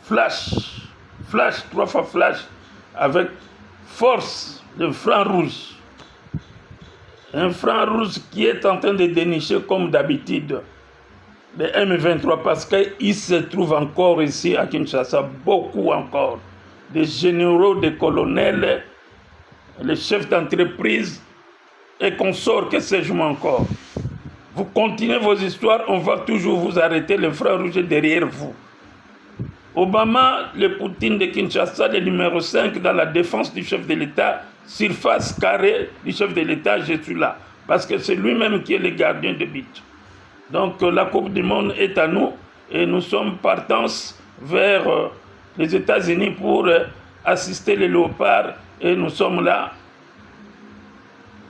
flash, 3 fois flash, avec force, le franc rouge. Un franc rouge qui est en train de dénicher comme d'habitude le M23 parce qu'il se trouve encore ici à Kinshasa, beaucoup encore, des généraux, des colonels, les chefs d'entreprise et consorts, que sais-je moi encore. Vous continuez vos histoires, on va toujours vous arrêter, le frère rouge est derrière vous. Obama, le Poutine de Kinshasa, le numéro 5 dans la défense du chef de l'État, surface carrée du chef de l'État, je suis là. Parce que c'est lui-même qui est le gardien de but. Donc la Coupe du Monde est à nous et nous sommes partants vers les États-Unis pour assister les léopards et nous sommes là.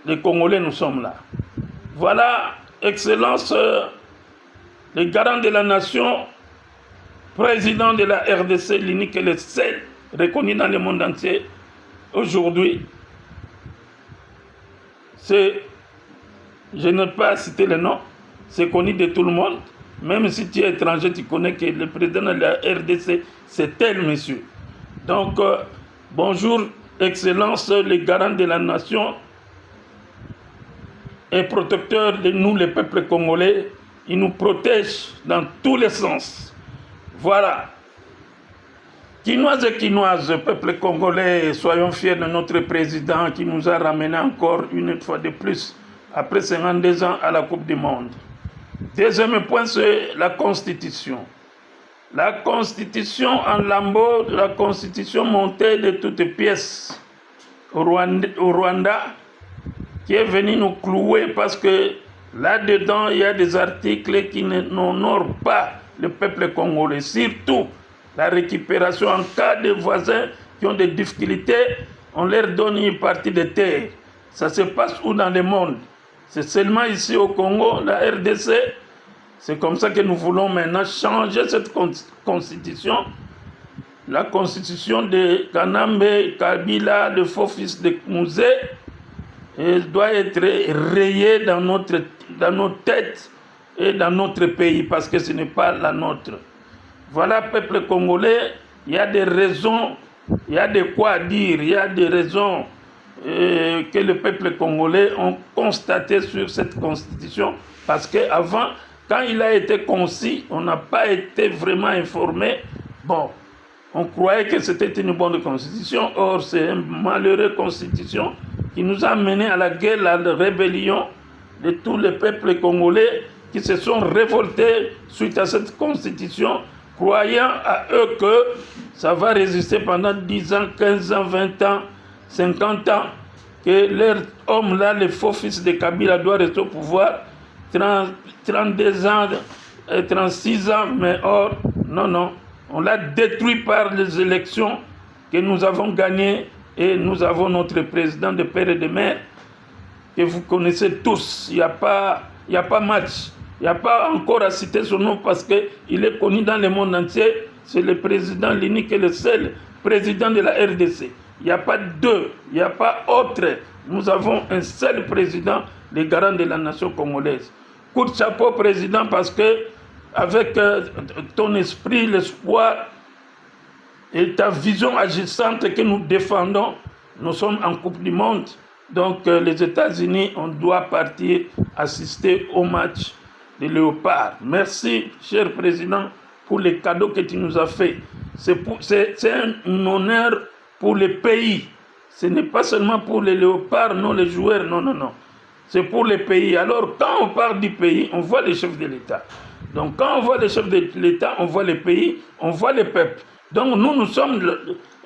Les Congolais, nous sommes là. Voilà, Excellence, le garant de la nation, président de la RDC, l'unique et le seul reconnu dans le monde entier aujourd'hui. C'est, je n'ai pas cité le nom, c'est connu de tout le monde. Même si tu es étranger, tu connais que le président de la RDC, c'est tel monsieur. Donc, bonjour, Excellence, le garant de la nation et protecteur de nous, les peuples congolais. Il nous protège dans tous les sens. Voilà. Quinoises et quinoises, peuple congolais, soyons fiers de notre président qui nous a ramené encore une fois de plus, après 52 ans, à la Coupe du Monde. Deuxième point, c'est la Constitution. La Constitution en lambeaux, la Constitution montée de toutes pièces au Rwanda, qui est venu nous clouer parce que là-dedans, il y a des articles qui n'honorent pas le peuple congolais. Surtout, la récupération en cas de voisins qui ont des difficultés, on leur donne une partie de terre. Ça se passe où dans le monde? C'est seulement ici au Congo, la RDC. C'est comme ça que nous voulons maintenant changer cette constitution. La constitution de Kanambe, Kabila, le faux fils de Mouzé, doit être rayée dans nos têtes et dans notre pays parce que ce n'est pas la nôtre. Voilà, peuple congolais, il y a des raisons, il y a de quoi dire, il y a des raisons que le peuple congolais ont constaté sur cette constitution parce qu'avant, quand il a été conçu, on n'a pas été vraiment informé. Bon, on croyait que c'était une bonne constitution, or c'est une malheureuse constitution qui nous a menés à la guerre, à la rébellion de tous les peuples congolais qui se sont révoltés suite à cette constitution, croyant à eux que ça va résister pendant 10 ans, 15 ans, 20 ans, 50 ans, que leur homme là, le faux fils de Kabila, doit rester au pouvoir 32 ans, 36 ans, mais or, non, on l'a détruit par les élections que nous avons gagnées et nous avons notre président de père et de mère que vous connaissez tous. Il n'y a pas match. Il n'y a pas encore à citer son nom parce qu'il est connu dans le monde entier. C'est le président, l'unique et le seul président de la RDC. Il n'y a pas deux, il n'y a pas autre. Nous avons un seul président, le garant de la nation congolaise. Coup de chapeau, président, parce que avec ton esprit, l'espoir et ta vision agissante que nous défendons, nous sommes en Coupe du Monde. Donc les États-Unis, on doit partir assister au match des Léopards. Merci, cher président, pour les cadeaux que tu nous as fait. C'est un honneur pour le pays. Ce n'est pas seulement pour les Léopards, non les joueurs, non. C'est pour le pays. Alors, quand on parle du pays, on voit les chefs de l'État. Donc, quand on voit les chefs de l'État, on voit le pays, on voit le peuple. Donc, nous sommes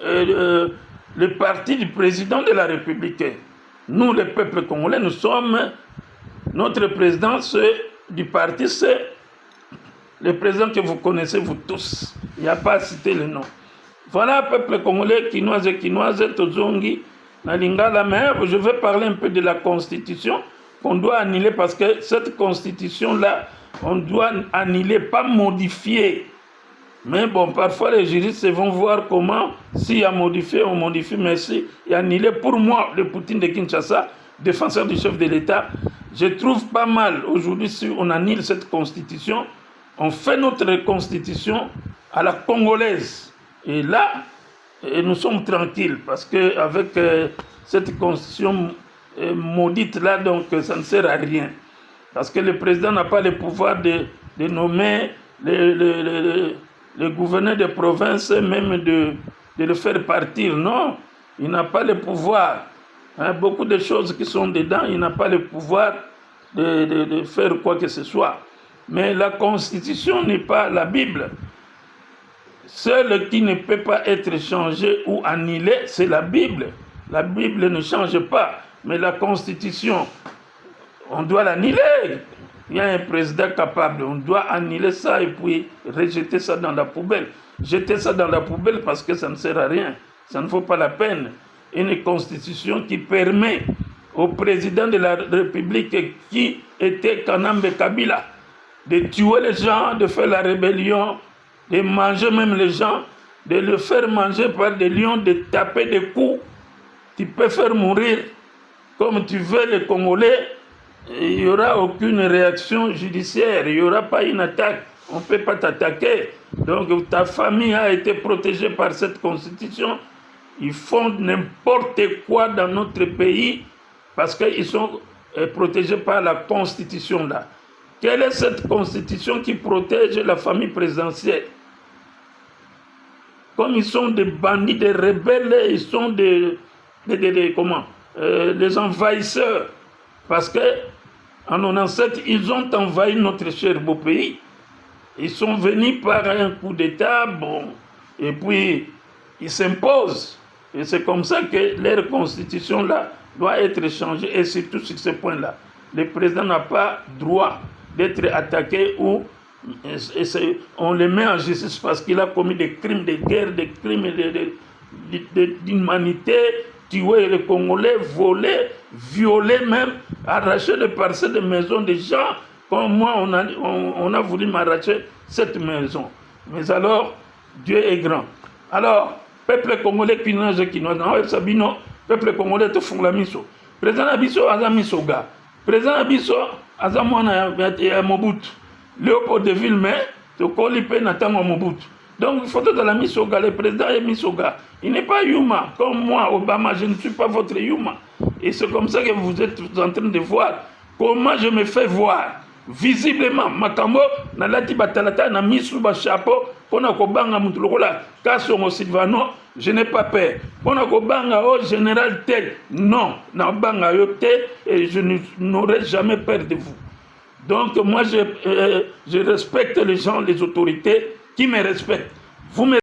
le parti du président de la République. Nous, le peuple congolais, nous sommes... Notre président du parti, c'est le président que vous connaissez, vous tous. Il n'y a pas à citer le nom. Voilà, peuple congolais, quinoise, tozongi, nalingala, mais je vais parler un peu de la Constitution qu'on doit annuler parce que cette Constitution-là, on doit annuler, pas modifier. Mais bon, parfois les juristes vont voir comment, s'il y a modifié, on modifie, mais si il y a annulé, pour moi, le Poutine de Kinshasa, défenseur du chef de l'État, je trouve pas mal aujourd'hui si on annule cette Constitution, on fait notre Constitution à la congolaise. Et là, nous sommes tranquilles parce qu'avec cette constitution maudite-là, donc ça ne sert à rien. Parce que le président n'a pas le pouvoir de nommer le gouverneur de province, même de le faire partir. Non, il n'a pas le pouvoir. Hein, beaucoup de choses qui sont dedans, il n'a pas le pouvoir de faire quoi que ce soit. Mais la Constitution n'est pas la Bible. Seul qui ne peut pas être changé ou annulé, c'est la Bible. La Bible ne change pas. Mais la Constitution, on doit l'annuler. Il y a un président capable. On doit annuler ça et puis rejeter ça dans la poubelle. Jeter ça dans la poubelle parce que ça ne sert à rien. Ça ne vaut pas la peine. Une constitution qui permet au président de la République qui était Kanambe Kabila de tuer les gens, de faire la rébellion, de manger même les gens, de le faire manger par des lions, de taper des coups. Tu peux faire mourir comme tu veux les Congolais. Il n'y aura aucune réaction judiciaire, il n'y aura pas une attaque. On ne peut pas t'attaquer. Donc ta famille a été protégée par cette constitution. Ils font n'importe quoi dans notre pays parce qu'ils sont protégés par la constitution là. Quelle est cette constitution qui protège la famille présidentielle? Comme ils sont des bandits, des rebelles, ils sont des envahisseurs. Parce que en 97, ils ont envahi notre cher beau pays. Ils sont venus par un coup d'État, bon, et puis ils s'imposent. Et c'est comme ça que leur constitution là doit être changée, et surtout sur ce point-là. Le président n'a pas droit d'être attaqué ou on le met en justice parce qu'il a commis des crimes de guerre, des crimes d'humanité, tué les Congolais, volé, violé même, arraché des parcelles de maisons des gens. Comme moi, on a voulu m'arracher cette maison. Mais alors, Dieu est grand. Alors, peuple congolais qui nage, peuple congolais te font la miso. Président Abisso, Azamiso ga. Président Abisso, Azamwana ya Mobutu. Léopold de Villemé, te colipe Natango Mobutu. Donc, il faut de la misoga, le président est misoga. Il n'est pas Yuma. Comme moi, Obama, je ne suis pas votre Yuma. Et c'est comme ça que vous êtes en train de voir comment je me fais voir. Visiblement, Makambo, Nalati Batalata, na Misuba chapeau, Pona Kobanga Mutulukola, Kasongo Silvano, je n'ai pas peur. Pona Kobanga au général tel, non, na Banga Yote, et je n'aurai jamais peur de vous. Donc, moi, je respecte les gens, les autorités qui me respectent. Vous me